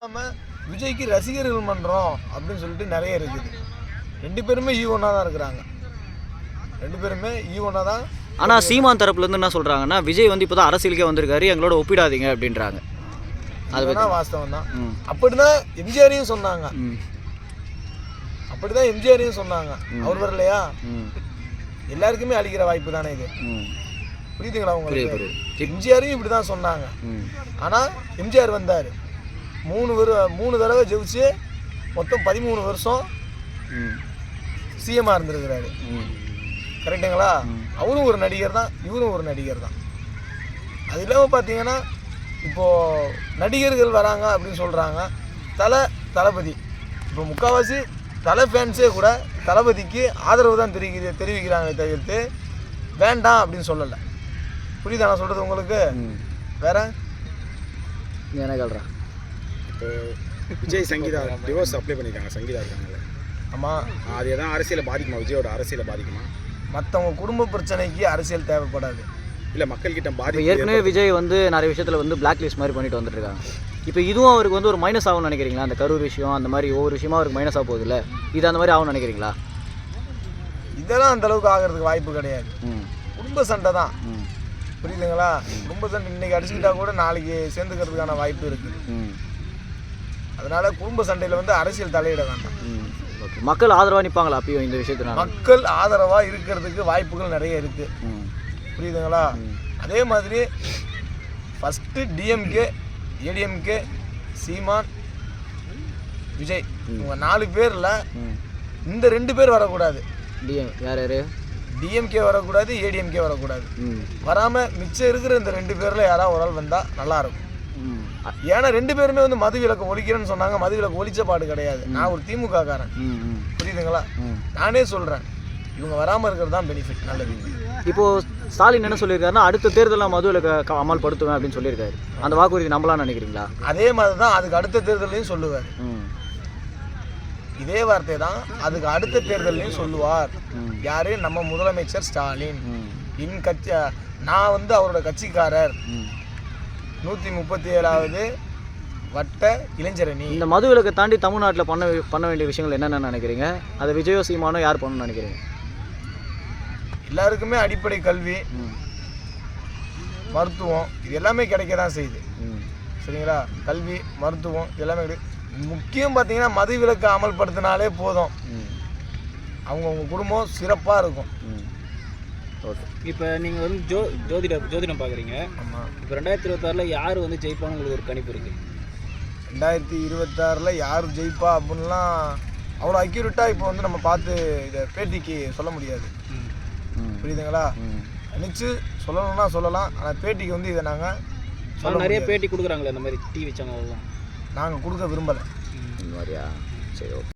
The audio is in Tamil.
விஜய்க்கு ரசிகர்கள் மன்றம் அப்படின்னு சொல்லிட்டு நிறைய இருக்குது. ரெண்டு பேருமே ஈவனாக தான் இருக்கிறாங்க. ரெண்டு பேருமே ஈவனாக தான். ஆனால் சீமான் தரப்புலேருந்து என்ன சொல்கிறாங்கன்னா, விஜய் வந்து இப்போ தான் அரசியலுக்கே வந்திருக்காரு, எங்களோட ஒப்பிடாதீங்க அப்படின்றாங்க. அது வாஸ்தவம் தான். அப்படிதான் எம்ஜிஆரையும் சொன்னாங்க. அப்படிதான் எம்ஜிஆரையும் சொன்னாங்க. அவர் வரலையா? எல்லாருக்குமே அளிக்கிற வாய்ப்பு தானே இது. புரியுதுங்களா உங்களுக்கு? எம்ஜிஆரையும் இப்படி தான் சொன்னாங்க. ஆனால் எம்ஜிஆர் வந்தார், 3 தடவை ஜெயிச்சு மொத்தம் 13 வருஷம் சிஎம்மாக இருந்திருக்கிறாரு. கரெக்டுங்களா? அவரும் ஒரு நடிகர் தான், இவரும் ஒரு நடிகர் தான். அது இல்லாமல் பார்த்தீங்கன்னா இப்போது நடிகர்கள் வராங்க அப்படின்னு சொல்கிறாங்க. தளபதி இப்போ முக்கால்வாசி தலை ஃபேன்ஸே கூட தளபதிக்கு ஆதரவு தான் தெரிவிக்கிறாங்க தவிர்த்து வேண்டாம் அப்படின்னு சொல்லலை. புரியுதா நான் சொல்கிறது உங்களுக்கு? வேற என்ன சொல்கிறேன்? இப்போ விஜய் சங்கீதா டிவோர்ஸ் அப்ளை பண்ணியிருக்காங்க, சங்கீதா இருக்காங்கல்ல. ஆமாம், அது எதாவது அரசியலை பாதிக்குமா? விஜயோட அரசியலை பாதிக்குமா? மற்றவங்க குடும்ப பிரச்சனைக்கு அரசியல் தேவைப்படாது. இல்லை, மக்கள்கிட்ட பாதிப்பு. ஏற்கனவே விஜய் வந்து நிறைய விஷயத்தில் வந்து பிளாக் லிஸ்ட் மாதிரி பண்ணிட்டு வந்துட்டு இருக்காங்க. இப்போ இதுவும் அவருக்கு வந்து ஒரு மைனஸ் ஆகும்னு நினைக்கிறீங்களா? அந்த கரூர் விஷயம் அந்த மாதிரி ஒவ்வொரு விஷயமா அவருக்கு மைனஸ் ஆக போகுது இல்லை, இது அந்த மாதிரி ஆகும்னு நினைக்கிறீங்களா? இதெல்லாம் அந்த அளவுக்கு ஆகிறதுக்கு வாய்ப்பு கிடையாது. குடும்ப சண்டை தான். புரியுதுங்களா? குடும்ப சண்டை இன்னைக்கு அடிச்சுக்கிட்டா கூட நாளைக்கு சேர்ந்துக்கிறதுக்கான வாய்ப்பு இருக்குது. அதனால குடும்ப சண்டையில் வந்து அரசியல் தலையிட வேண்டாம். மக்கள் ஆதரவாக நிற்பாங்களா அப்பயும் இந்த விஷயத்தினால? மக்கள் ஆதரவாக இருக்கிறதுக்கு வாய்ப்புகள் நிறைய இருக்குது. புரியுதுங்களா? அதே மாதிரி ஃபஸ்ட்டு டிஎம்கே, ஏடிஎம்கே, சீமான், விஜய் இவங்க 4 பேரில் இந்த 2 பேர் வரக்கூடாது. யார் யார்? டிஎம்கே வரக்கூடாது, ஏடிஎம்கே வரக்கூடாது. வராமல் மிச்சம் இருக்கிற இந்த 2 பேரில் யாராவது ஒரு ஆள் வந்தால் நல்லாயிருக்கும். ஏன்னா 2 பேருமே வந்து மது விலக்கு ஒழிக்கிறேன்னு சொன்னாங்க. மது விலக்கு ஒழிச்ச பாடு கிடையாது. நான் ஒரு திமுக காரன். புரியுதுங்களா? நானே சொல்கிறேன், இவங்க வராமல் இருக்கிறது தான் பெனிஃபிட். நல்லது. இப்போது ஸ்டாலின் என்ன சொல்லியிருக்காருன்னா, அடுத்த தேர்தலில் மது விலக்கு அமல்படுத்துவேன் அப்படின்னு சொல்லியிருக்காரு. அந்த வாக்குறுதி நம்பலாம்னு நினைக்கிறீங்களா? அதே மாதிரி தான் அதுக்கு அடுத்த தேர்தலையும் சொல்லுவார். இதே வார்த்தை தான் அதுக்கு அடுத்த தேர்தலையும் சொல்லுவார். யாரு? நம்ம முதலமைச்சர் ஸ்டாலின். நான் வந்து அவரோட கட்சிக்காரர். 137வது வட்ட இளைஞரணி. இந்த மது விலக்கை தாண்டி தமிழ்நாட்டில் பண்ண வேண்டிய விஷயங்கள் என்னென்னு நினைக்கிறீங்க? அதை விஜயோ சீமானோ யார் பண்ணணும்னு நினைக்கிறீங்க? எல்லாருக்குமே அடிப்படை கல்வி, மருத்துவம் இது எல்லாமே கிடைக்க தான் செய்யுது. சரிங்களா? கல்வி, மருத்துவம் இது எல்லாமே முக்கியம். பார்த்தீங்கன்னா மது விலக்கு அமல்படுத்தினாலே போதும், அவங்கவுங்க குடும்பம் சிறப்பாக இருக்கும். ஓகே. இப்போ நீங்கள் வந்து ஜோதிடம் பார்க்குறீங்க. ஆமாம். இப்போ 2026 யார் வந்து ஜெயிப்பான்னு உங்களுக்கு ஒரு கணிப்பு இருக்குது? 2026 யார் ஜெயிப்பா அப்படின்லாம் அவ்வளோ அக்யூரேட்டாக இப்போ வந்து நம்ம பார்த்து இதை பேட்டிக்கு சொல்ல முடியாது. புரியுதுங்களா? நினச்சி சொல்லணும்னா சொல்லலாம். ஆனால் பேட்டிக்கு வந்து இதை நாங்கள் நிறைய பேட்டி கொடுக்குறாங்களே இந்த மாதிரி டிவி சேனல்லாம், நாங்கள் கொடுக்க விரும்பலை. இந்த மாதிரியா? சரி, ஓகே.